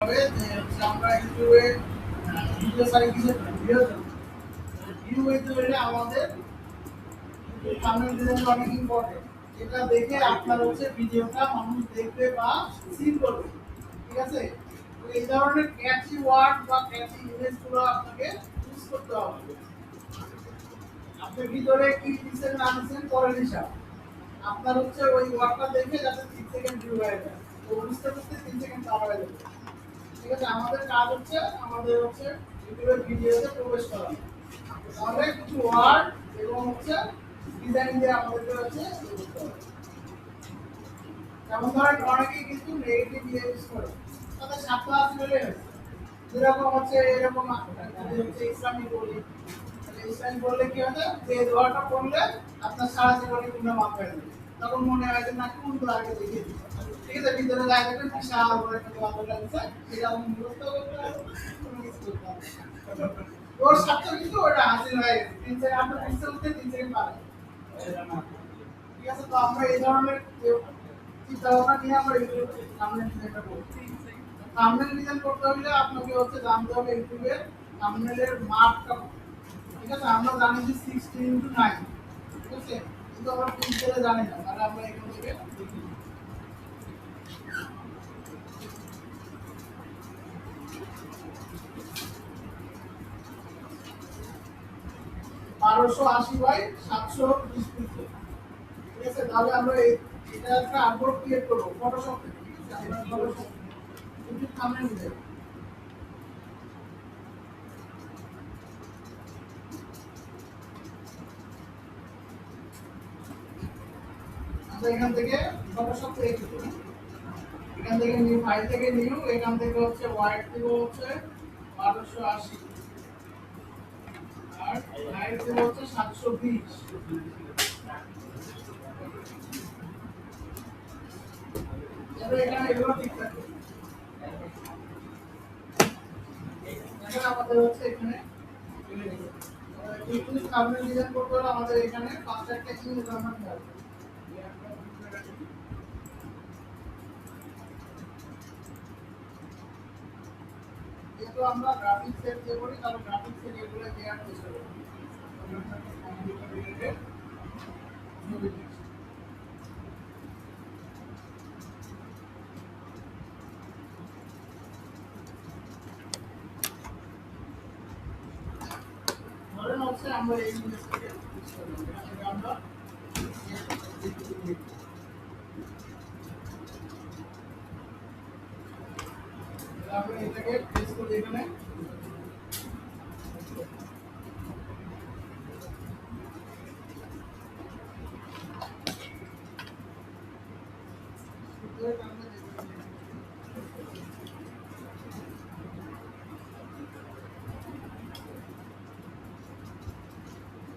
হবে যে হচ্ছে আমরা ইউটিউবে ভিডিও সারি কিছু ভিডিও ভিউ হইতে হলে আমাদের থাম্বনেল ডিজাইন অনেক ইম্পর্টেন্ট। এটা দেখে আপনার হচ্ছে ভিডিওটা মানুষ দেখবে বা সিন করবে, ঠিক আছে? তো এই ধরনের ক্যাচি ওয়ার্ড বা ক্যাচি ইমেজগুলো আপনাকে চুজ করতে হবে। আপনি ভিতরে কি দিচ্ছেন না দিচ্ছেন পরের হিসাব, আপনার হচ্ছে ওই ওয়ার্ডটা দেখে যাতে 3 সেকেন্ড ভিউ হয়ে যায়, তো বুঝতে বুঝতে 3 সেকেন্ড পার হয়ে যাবে। ঠিক আছে, আমাদের কাজ হচ্ছে ইউটিউবের ভিডিওতে প্রবেশ করা। তাহলে কিছু ওয়ার্ড এবং হচ্ছে ডিজাইন দিয়ে আমাদেরকে হচ্ছে করতে হবে। যেমন ধরেন অনেকেই কিন্তু নেগেটিভ ইউজ করে, তাদের ছাত্র আসলে যেরকম হচ্ছে এরকম হচ্ছে ইসলামী বলি, ইসলামী বললে কি হবে যে দোয়াটা পড়লে আপনার সারা জীবনে কোনো মাপ হয়ে যাবে, তখন মনে হয় যে না কোন দোয়া আগে দেখিয়ে দিই। ঠিক আছে, ভিতরে যায় দেখবেন বিশাল বড় একটা দোয়া বলে আছে, সেটা আমি মুখস্থ করতে পারবো, কোনো কিছু করতে পারবো না। ওর সাথে কিন্তু ওটা হাসিল হয়ে গেছে, 3 সেকেন্ড আপনার বুঝতে বুঝতে 3 সেকেন্ড পারে। ঠিক আছে, তো আমরা এই ধরনের চিন্তা ভাবনা নিয়ে আমরা ইউটিউব সামনে ডিজাইনটা করছি। থাম্বনেল ডিজাইন করতে হলে আপনাকে হচ্ছে জানতে হবে ইউটিউবের থাম্বনেলের মাপটা। ঠিক আছে, আমরা জানি যে 16:9, ঠিক আছে, কিন্তু আমরা পিক্সেলে জানি না, তাহলে আমরা এখান থেকে দেখি 1280 বাই 720 পিক্সেল। ঠিক আছে, তাহলে আমরা এটা একটা আর্টবোর্ড ক্রিয়েট করবো ফটোশপ থেকে। ঠিক আছে, আমরা ফটোশপ ইউটিউব থাম্বনেল ডিজাইন আমরা এখান থেকে ফটোশপ থেকে কি করি, এখান থেকে নিউ ফাইল থেকে নিউ, এখান থেকে হচ্ছে ওয়াইড দিব হচ্ছে 1280 আর হাইট দিব হচ্ছে 720। এবার এখানে এগুলো ঠিক থাকে। এখন আমাদের হচ্ছে এখানে ইউটিউব থাম্বনেল ডিজাইন করতে হলে আমাদের এখানে পাঁচটা একটা ইমেজ বানাতে হবে। যেহেতু আমরা গ্রাফিক্স এর যে করি, তাহলে গ্রাফিক্স এর এগুলো দেওয়ার চেষ্টা করি। কম্পিউটার রিলেটেড ছবি দিচ্ছি। ধরেন হচ্ছে আমরা এই জিনিসটাকে আমরা আমরা এটাকে প্রেস করে এখানে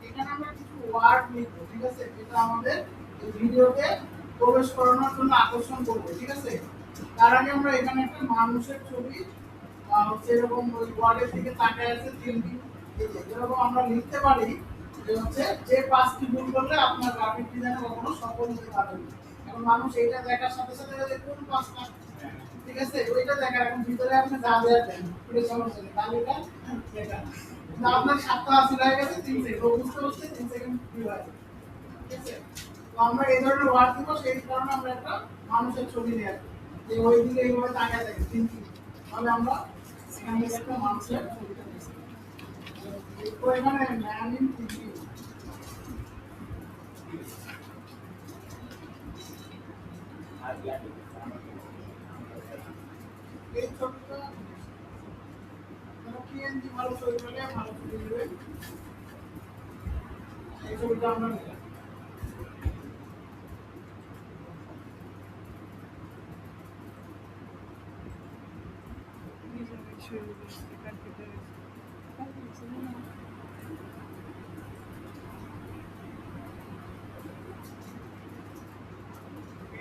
এখানে আমরা কিছু ওয়ার্ড লিখব। ঠিক আছে, যেটা আমাদের এই ভিডিওতে প্রবেশ করানোর জন্য আকর্ষণ করবে। ঠিক আছে, তার আগে আমরা এখানে একটা মানুষের ছবি হচ্ছে এরকম ওই ওয়ার্ডের দিকে তাকায় আছে 3 দিন, যেরকম আমরা লিখতে পারি যে হচ্ছে যে 5টি ভুল করলে আপনার গ্রাফিক ডিজাইনে কখনো সফল হতে পারবে না। এখন মানুষ এইটা দেখার সাথে সাথে যে কোন 5টা, ঠিক আছে, ওইটা দেখার এখন ভিতরে আপনি যা দেওয়া দেন ওটা সমস্যা নেই, তাহলে এটা দেখা না আপনার 780 হয়ে গেছে 3 সেকেন্ড, বুঝতে বুঝতে 3 সেকেন্ড ভিউ হয়। ঠিক আছে, তো আমরা এই ধরনের ওয়ার্ড দিব, সেই কারণে আমরা একটা মানুষের ছবি নিয়ে আসবো যে ওই দিকে এইভাবে তাকায় থাকে 3 তাহলে আমরা এখান থেকে একটা মানুষের ছবিটা নিয়েছি। তো এখানে ম্যান ইন থিঙ্কিং এই ছবিটা পিএনজি ভালো ছবি পেলে ভালো ছবি দেবে, এই ছবিটা আমরা নিলাম।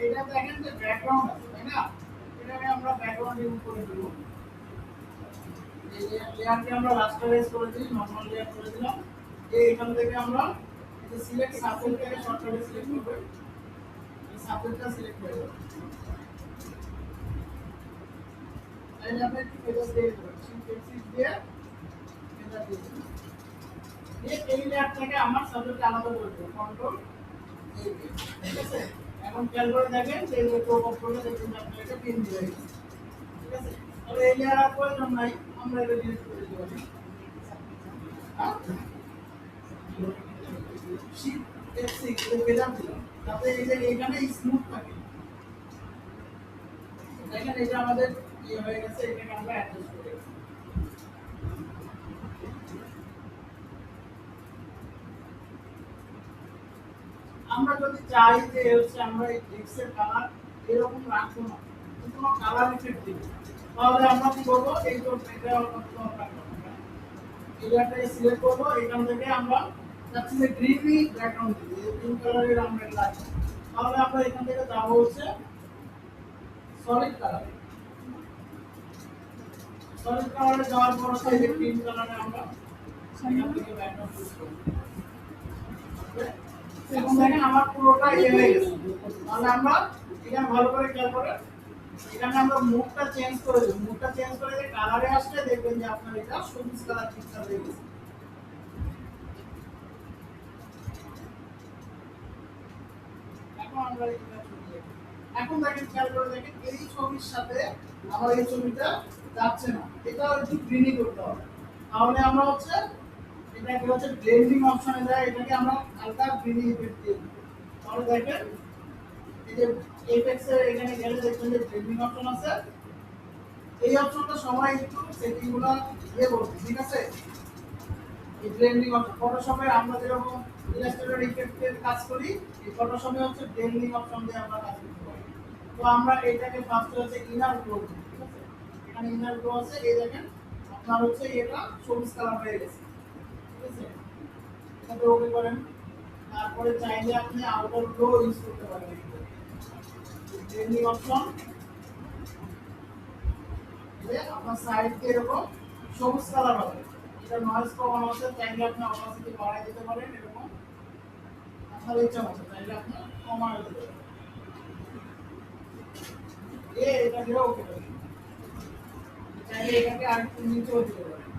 এটা দেখেন যে ব্যাকগ্রাউন্ড আছে, তাই না? এটাকে আমরা ব্যাকগ্রাউন্ড রিমুভ করে দেব। এই লেয়ারকে আমরা রাস্টারাইজ করে দিই, নরমাল লেয়ার করে দিলাম। এখান থেকে আমরা সিলেক্ট সাবজেক্টটাকে শর্টকাটে সিলেক্ট করব, এই সাবজেক্টটা সিলেক্ট করে দেব। তাহলে আমরা একটু ফেদার দিয়ে দেবো, শিফট দিয়ে ফেদার দিয়ে দেবো। এই লেয়ারটাকে আমার সাবজেক্ট আলাদা করে দেবো, কন্ট্রোল এই, ঠিক আছে। এখন খেয়াল করে দেখেন যে টপ অফ করে দেখুন আপনার এটা পিন দিয়ে গেছে, ঠিক আছে। তাহলে এই লেয়ার আর প্রয়োজন নাই, আমরা এটা ডিলিট করে দিতে পারি। শিফট F6 এ ফেদার দিলাম যাতে এই যে এখানে স্মুথ থাকে। দেখেন এটা আমাদের ইয়ে হয়ে গেছে, এটাকে আমরা অ্যাডজাস্ট করে দিচ্ছি। আমরা যদি চাই যে হচ্ছে আমরা এই টেক্সটের কালার এরকম রাখবো না, কোনো কালার ইফেক্ট দিব, তাহলে আমরা কি করবো, এই তো এটা এরিয়াটাকে সিলেক্ট করবো, এখান থেকে আমরা চাচ্ছি যে গ্রিনি ব্যাকগ্রাউন্ড দিব, এই গ্রিন কালারের আমরা লাগবে। তাহলে আমরা এখান থেকে যাবো হচ্ছে সলিড কালারে। সলিড কালারে যাওয়ার পর হচ্ছে এই গ্রিন কালারে আমরা এখান থেকে ব্যাকগ্রাউন্ড চুজ করব। এখন দেখেন আমার পুরোটা ইয়ে হয়ে গেছে। তাহলে আমরা এখানে ভালো করে খেয়াল করেন, এখানে আমরা মুডটা চেঞ্জ করে দেব, মুডটা চেঞ্জ করে দিয়ে কালারে আসলে দেখবেন যে আপনার এটা সবুজ কালার পিকচার হয়ে গেছে। এখন আমরা এটা ছবি দেখব। এখন দেখেন খেয়াল করে দেখেন এই ছবির সাথে আমার এই ছবিটা যাচ্ছে না, এটা একটু গ্রিনি করতে হবে। তাহলে আমরা হচ্ছে এটাকে হচ্ছে ব্লেন্ডিং অপশনে যায়, এটাকে আমরা হালকা গ্রিনি ইফেক্ট দিয়ে দেব। তাহলে দেখেন এই যে এফেক্টস এর এখানে গেলে দেখবেন যে ব্লেন্ডিং অপশন আছে, এই অপশনটা সবাই একটু সেটিংগুলো দিয়ে বলতে, ঠিক আছে। এই ব্লেন্ডিং অপশন ফটোশপে আমরা যেরকম ইলাস্ট্রেটর ইফেক্টের কাজ করি, এই ফটোশপে হচ্ছে ব্লেন্ডিং অপশন দিয়ে আমরা কাজ করতে পারি। তো আমরা এটাকে ফার্স্ট হচ্ছে ইনার গ্লো, ঠিক আছে। এখানে ইনার গ্লো আছে, এই দেখেন আপনার হচ্ছে এটা সবুজ কালার হয়ে গেছে, ঠিক আছে। এটাতে ওকে করেন, তারপরে চাইলে আপনি আউটার গ্লো ইউজ করতে পারেন। ব্লেন্ডিং অপশন আপনার সাইড দিয়ে এরকম সবুজ কালার হবে, এটা নয়েজ কমানো হচ্ছে, চাইলে আপনি অপাসিটি বাড়াই দিতে পারেন, এরকম আপনার ইচ্ছা মতো চাইলে আপনি কমায় দিতে পারেন। এটা দিয়ে ওকে করে চাইলে এটাকে আরেকটু নিচেও দিতে পারেন।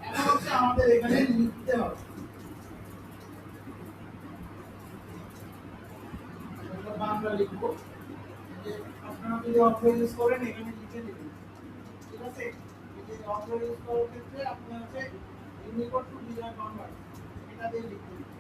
এখন হচ্ছে আমাদের এখানে লিখতে হবে, বাংলা লিখবো। আপনারা যদি অথর ইউজ করেন এখানে লিখে দিবেন, ঠিক আছে। এই যে অথর ইউজ করার ক্ষেত্রে আপনি হচ্ছে ইউনিকোড টু ডিজাইন কনভার্ট এটা দিয়ে লিখতে দিবেন।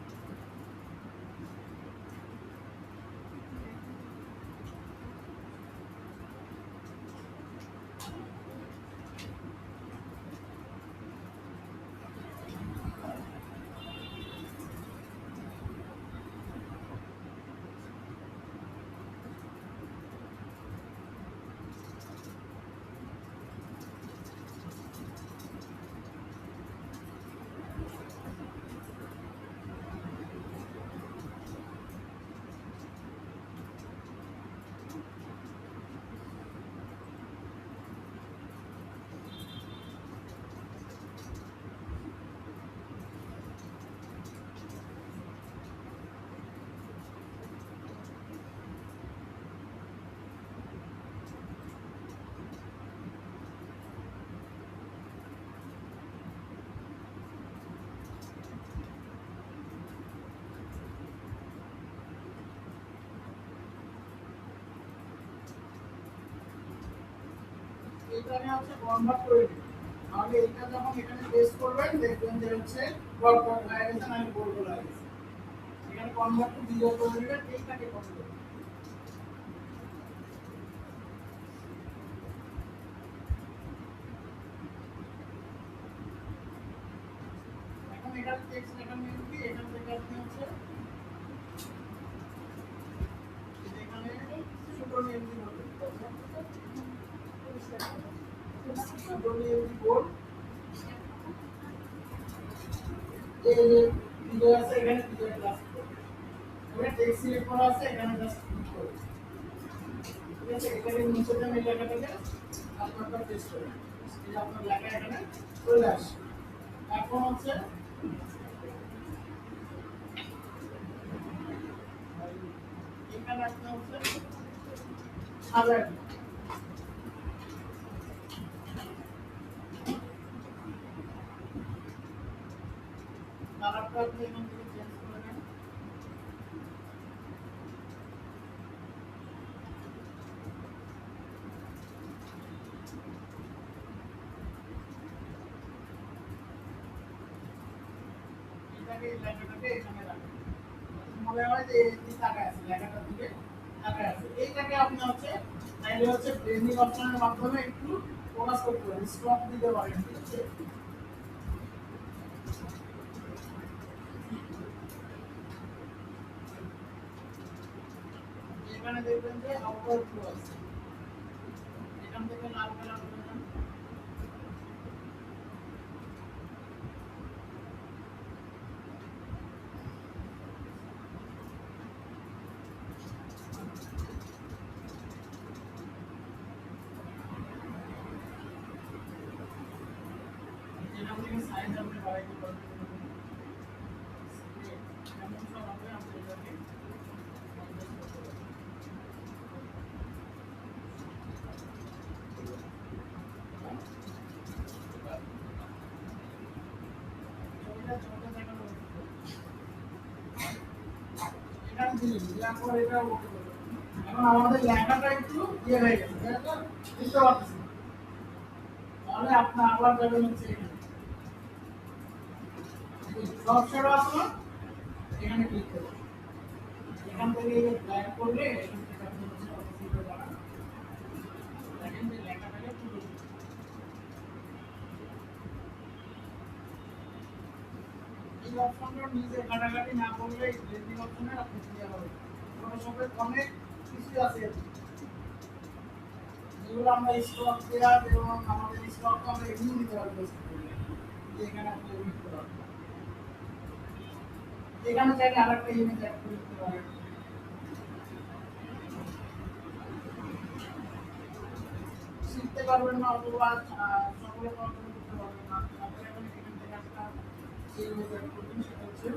এখানে হচ্ছে কনভার্ট করে দিবেন, তাহলে এটা যখন এখানে পেস্ট করবেন দেখবেন যে হচ্ছে ডট ডট হয়ে গেছে, না গোল গোল হয়ে গেছে। এখানে কনভার্ট টু ডিজাইন করে দিবেন, এইটাকে কপি করবেন। এখন এটা টেক্সট লেখা নিয়ে কি এখান থেকে আপনি হচ্ছে এখানে ছোট নিয়ে দিবেন, ছোট নিয়ে বোর্ড এই যে ভিডিও আছে এখানে ভিডিও ক্লাস করবে, এখানে টেক্সট সিলেক্ট করা আছে, এখানে জাস্ট ক্লিক করবে, ঠিক আছে। এখানে নিচে যে লেখাটাকে আপনারা পেস্ট করবেন, এই যে আপনার লেখা এখানে চলে আসে। এখন হচ্ছে এখানে আপনি হচ্ছে সাদা কালারটা আপনি এখান থেকে চেঞ্জ করে নেন। এটাকে লেখাটাকে এখানে রাখেন, মনে হয় যে এই তাকায় আছে লেখাটার দিকে তাকায় আছে। এইটাকে আপনি হচ্ছে তাইলে হচ্ছে ব্লেন্ডিং অপশনের মাধ্যমে একটু ফোকাস করতে পারেন, স্টপ দিতে পারেন, ঠিক আছে। এখানে দেখবেন যে আউটার ফ্লো আছে, এখান থেকে লাল কালার করে দেন। এখান থেকে সাইজ আপনি বাড়াইতে পারবেন, যেমন সব হবে আপনি এটাকে adjust করতে পারবেন। ছবিটা ছোট দেখানো হচ্ছে, এখানে দিলেন দেওয়ার পর এটা ওকে করবেন। এখন আমাদের লেখাটা একটু ইয়ে হয়ে গেছে, তাই তো? বুঝতে পারতেছেন? তাহলে আপনি আবার যাবেন হচ্ছে এখানে ড্রপ শ্যাডো আছে না, এখানে ক্লিক করবেন। এখান থেকে ব্ল্যাক করলে এখান থেকে আপনি হচ্ছে অফিসে যাবেন, দেখেন যে লেখাটাকে তুলে দিচ্ছে। এই অপশনটা নিজে ঘাটাঘাটি না করলে ব্লেন্ডিং অপশনে আপনি ক্লিয়ার হবে। ফটোশপে অনেক কিছু আছে যেগুলো আমরা স্টক দেওয়ার এবং আমাদের স্টক আমরা এমনি নিতে পারবো, এখানে আপনি এডিট করতে পারবেন। এখানে চাইলে আরেকটা ইমেজ অ্যাড করে দিতে পারেন। শিখতে পারবেন না অথবা সকলে কন্ট্রোল করতে পারবেন না, আপনি এখন এখান থেকে একটা ইমেজ অ্যাড করবেন, সেটা হচ্ছে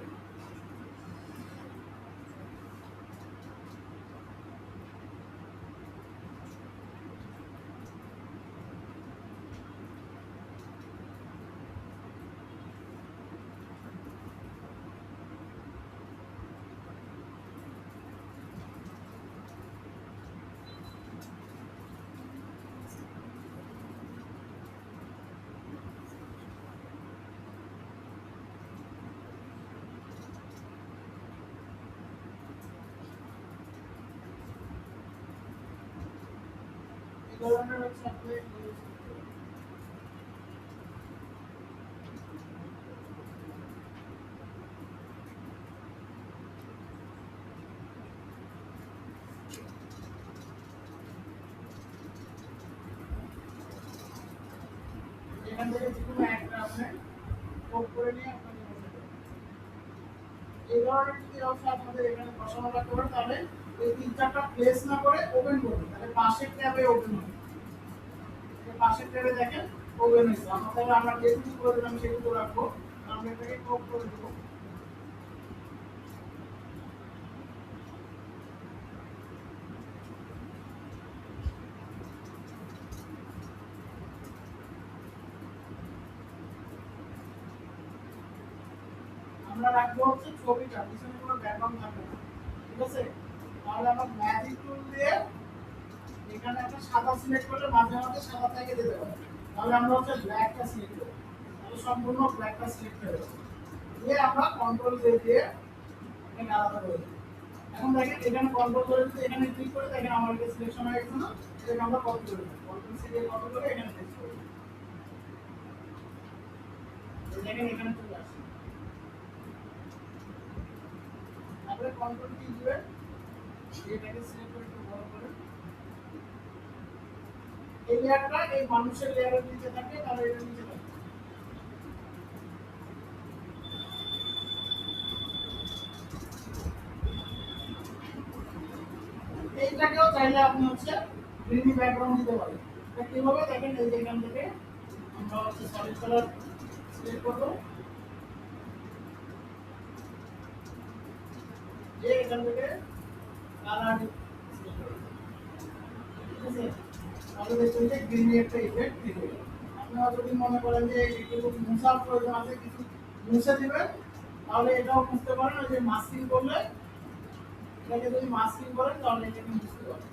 এই ধরনের হচ্ছে আপনি ইউজ করতে পারেন। এখান থেকে যে কোনো একটা আপনি কোড করে নিয়ে আপনাকে বসে দেবেন। এই ধরনের যদি অবস্থা আপনাদের এখানে বসানো রাখতে পারেন, তাহলে এই তিন চারটা প্লেস না করে ওপেন করবেন, তাহলে পাশের ট্যাবে ওপেন হবে। পাশের ট্যাবে দেখেন ওপেন হয়েছে। আমরা যেটুকু করে দিলাম সেটুকু রাখবো, আমরা এটাকে ক্রপ করে দেবো। আমরা রাখবো হচ্ছে ছবিটা, পিছনে কোনো ব্যাকগ্রাউন্ড থাকবে না, ঠিক আছে। তাহলে আমরা ম্যাজিক টুল দিয়ে এখানে একটা সাদা সিলেক্ট করলে মাঝে মাঝে সাদা থেকে দিতে পারি, তাহলে আমরা হচ্ছে ব্ল্যাকটা সিলেক্ট করব, তাহলে সম্পূর্ণ ব্ল্যাকটা সিলেক্ট হয়ে যাবে। দিয়ে আমরা কন্ট্রোল দিয়ে এখানে আলাদা করে দিই। এখন দেখেন এখানে কন্ট্রোল করে দিতে এখানে ক্লিক করে দেখেন আমার এটা সিলেকশন হয়ে গেছে না, এটাকে আমরা কপি করে দিই, কন্ট্রোল সি দিয়ে কপি করে এখানে পেস্ট করে দিই। দেখেন এখানে চলে আসছে। তারপরে কন্ট্রোল কি দিবেন, এটাকে সিলেক্ট করে একটু বড় করে এই লেয়ারটা এই মানুষের লেয়ারের নিচে থাকে, তাহলে এর নিচে থাকে। এইটাকেও চাইলে আপনি হচ্ছে গ্রিনি ব্যাকগ্রাউন্ড দিতে পারেন। এটা কিভাবে দেখেন, এই যে এখান থেকে আমরা হচ্ছে সলিড কালার সিলেক্ট করব, যে এখান থেকে কালার ঠিক আছে, তাহলে দেখবেন যে গ্রিন একটা ইফেক্ট দিবে। আপনারা যদি মনে করেন যে একটু মুছার প্রয়োজন আছে, কিছু মুছে দিবেন, তাহলে এটাও বুঝতে পারেন যে মাস্কিং করলে, এটাকে যদি মাস্কিং করেন তাহলে এটাকে বুঝতে পারেন।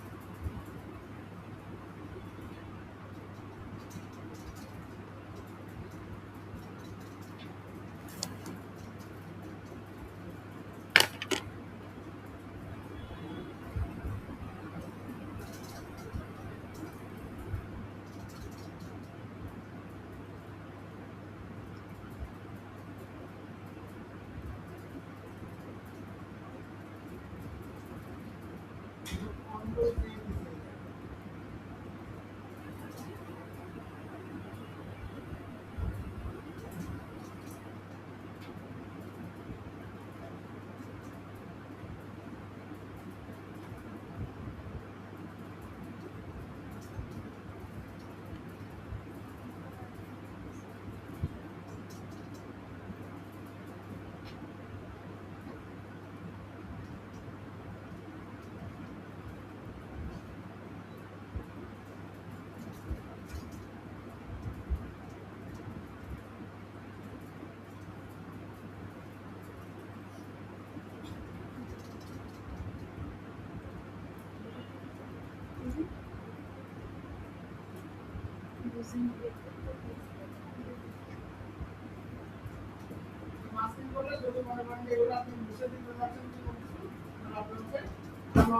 মাস্কিং করলে যদি মনে করেন যে এগুলো আপনি মুছে দিতে পারছেন, তাহলে আপনাকে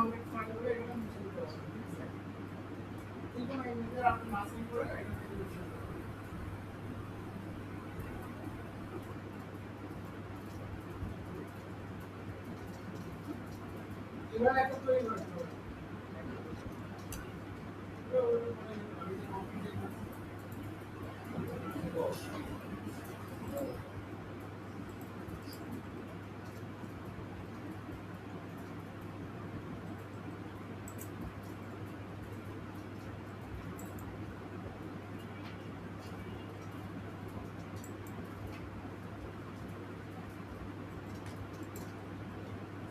অনেক ফাইল করে এগুলো মুছে দিতে হবে, ঠিক আছে? কিন্তু এমনিতে আপনি মাস্কিং করে এটা থেকে মুছে দিতে হবে। এবার একটা তৈরি করতে হবে। এটা ওই মানে আমি যে কম্পিউটার